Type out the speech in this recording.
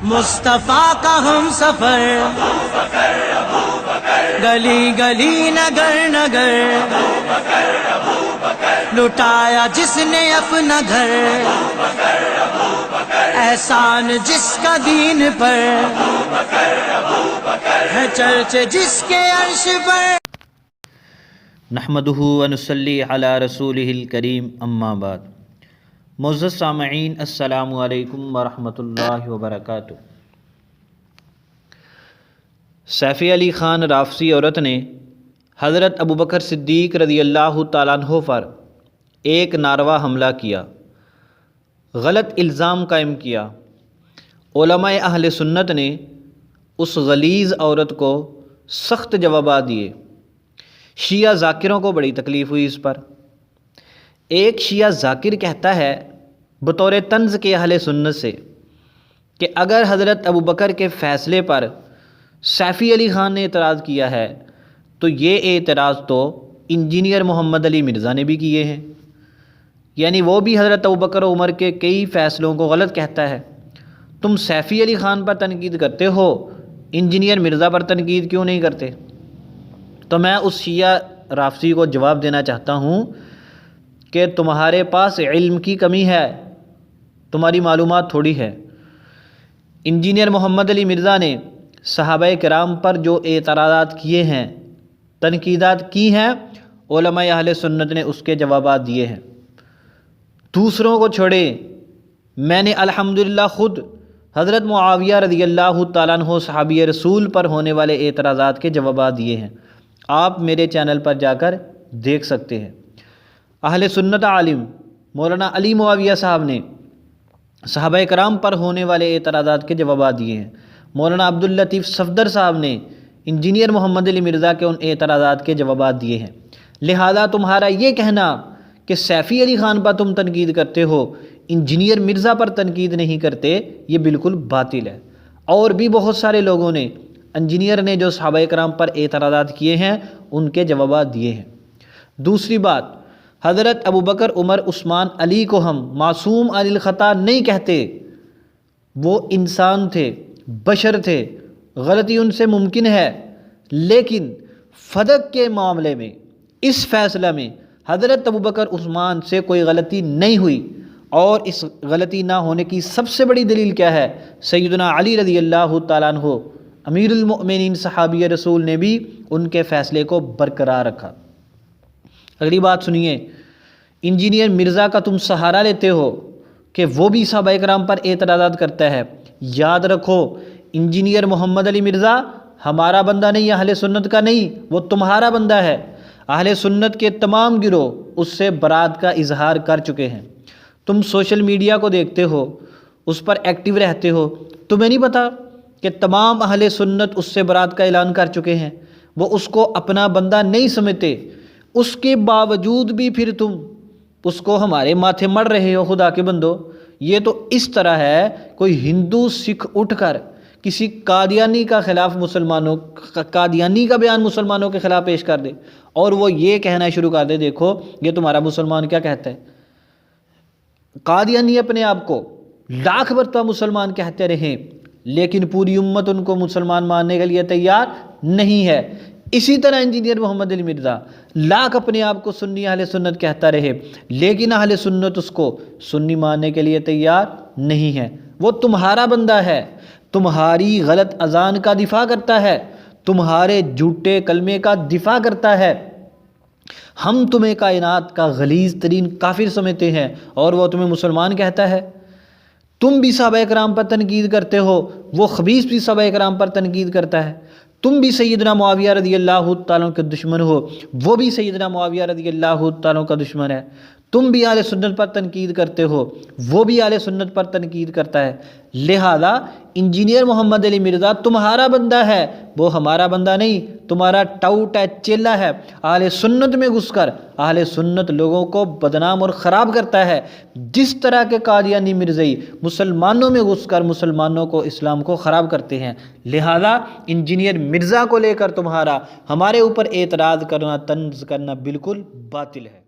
مصطفیٰ کا ہم سفر، گلی گلی نگر نگر، لٹایا جس نے اپنا گھر، احسان جس کا دین پر ہے، چرچ جس کے عرش پر۔ نحمدہ ونصلی علی رسولہ الکریم، اما بعد۔ معزز سامعین، السلام علیکم ورحمۃ اللہ وبرکاتہ۔ سیفی علی خان رافضی عورت نے حضرت ابوبکر صدیق رضی اللہ تعالیٰ عنہ پر ایک ناروا حملہ کیا، غلط الزام قائم کیا۔ علماء اہل سنت نے اس غلیظ عورت کو سخت جوابات دیے۔ شیعہ ذاکروں کو بڑی تکلیف ہوئی اس پر۔ ایک شیعہ ذاکر کہتا ہے بطور طنز کے اہل سنت سے کہ اگر حضرت ابوبکر کے فیصلے پر سیفی علی خان نے اعتراض کیا ہے تو یہ اعتراض تو انجینئر محمد علی مرزا نے بھی کیے ہیں، یعنی وہ بھی حضرت ابوبکر و عمر کے کئی فیصلوں کو غلط کہتا ہے۔ تم سیفی علی خان پر تنقید کرتے ہو، انجینئر مرزا پر تنقید کیوں نہیں کرتے؟ تو میں اس شیعہ رافضی کو جواب دینا چاہتا ہوں کہ تمہارے پاس علم کی کمی ہے، تمہاری معلومات تھوڑی ہے۔ انجینئر محمد علی مرزا نے صحابہ کرام پر جو اعتراضات کیے ہیں، تنقیدات کی ہیں، علماء اہل سنت نے اس کے جوابات دیے ہیں۔ دوسروں کو چھوڑے، میں نے الحمدللہ خود حضرت معاویہ رضی اللہ تعالیٰ عنہ صحابی رسول پر ہونے والے اعتراضات کے جوابات دیے ہیں، آپ میرے چینل پر جا کر دیکھ سکتے ہیں۔ اہل سنت عالم مولانا علی معاویہ صاحب نے صحابہ کرام پر ہونے والے اعتراضات کے جوابات دیے ہیں۔ مولانا عبداللطیف صفدر صاحب نے انجینئر محمد علی مرزا کے ان اعتراضات کے جوابات دیے ہیں۔ لہذا تمہارا یہ کہنا کہ سیفی علی خان پر تم تنقید کرتے ہو، انجینئر مرزا پر تنقید نہیں کرتے، یہ بالکل باطل ہے۔ اور بھی بہت سارے لوگوں نے، انجینئر نے جو صحابہ کرام پر اعتراضات کیے ہیں، ان کے جوابات دیے ہیں۔ دوسری بات، حضرت ابوبکر، عمر، عثمان، علی کو ہم معصوم عن الخطا نہیں کہتے۔ وہ انسان تھے، بشر تھے، غلطی ان سے ممکن ہے، لیکن فدق کے معاملے میں، اس فیصلہ میں حضرت ابوبکر، عثمان سے کوئی غلطی نہیں ہوئی۔ اور اس غلطی نہ ہونے کی سب سے بڑی دلیل کیا ہے؟ سیدنا علی رضی اللہ تعالیٰ عنہ امیر المؤمنین صحابی رسول نے بھی ان کے فیصلے کو برقرار رکھا۔ اگلی بات سنیے، انجینئر مرزا کا تم سہارا لیتے ہو کہ وہ بھی صحابہ کرام پر اعتراضات کرتا ہے۔ یاد رکھو، انجینئر محمد علی مرزا ہمارا بندہ نہیں، اہل سنت کا نہیں، وہ تمہارا بندہ ہے۔ اہل سنت کے تمام گروہ اس سے برات کا اظہار کر چکے ہیں۔ تم سوشل میڈیا کو دیکھتے ہو، اس پر ایکٹیو رہتے ہو، تمہیں نہیں پتا کہ تمام اہل سنت اس سے برات کا اعلان کر چکے ہیں، وہ اس کو اپنا بندہ نہیں سمجھتے، اس کے باوجود بھی پھر تم اس کو ہمارے ماتھے مڑ رہے ہو۔ خدا کے بندو، یہ تو اس طرح ہے کوئی ہندو سکھ اٹھ کر کسی قادیانی کا خلاف قادیانی کا بیان مسلمانوں کے خلاف پیش کر دے اور وہ یہ کہنا شروع کر دے، دیکھو یہ تمہارا مسلمان کیا کہتا ہے۔ قادیانی اپنے آپ کو لاکھ مرتبہ مسلمان کہتے رہیں، لیکن پوری امت ان کو مسلمان ماننے کے لیے تیار نہیں ہے۔ اسی طرح انجینئر محمد علی مرزا لاکھ اپنے آپ کو سنی اہل سنت کہتا رہے، لیکن اہل سنت اس کو سنی ماننے کے لیے تیار نہیں ہے۔ وہ تمہارا بندہ ہے، تمہاری غلط اذان کا دفاع کرتا ہے، تمہارے جھوٹے کلمے کا دفاع کرتا ہے۔ ہم تمہیں کائنات کا غلیظ ترین کافر سمجھتے ہیں اور وہ تمہیں مسلمان کہتا ہے۔ تم بھی صحابہ کرام پر تنقید کرتے ہو، وہ خبیث بھی صحابہ کرام پر تنقید کرتا ہے۔ تم بھی سیدنا معاویہ رضی اللہ تعالیٰ کے دشمن ہو، وہ بھی سیدنا معاویہ رضی اللہ تعالیٰ کا دشمن ہے۔ تم بھی اہل سنت پر تنقید کرتے ہو، وہ بھی اہل سنت پر تنقید کرتا ہے۔ لہذا انجینئر محمد علی مرزا تمہارا بندہ ہے، وہ ہمارا بندہ نہیں، تمہارا ٹاؤٹ ہے، چیلا ہے۔ اہل سنت میں گھس کر اہل سنت لوگوں کو بدنام اور خراب کرتا ہے، جس طرح کے قادیانی مرزائی مسلمانوں میں گھس کر مسلمانوں کو، اسلام کو خراب کرتے ہیں۔ لہذا انجینئر مرزا کو لے کر تمہارا ہمارے اوپر اعتراض کرنا، طنز کرنا بالکل باطل ہے۔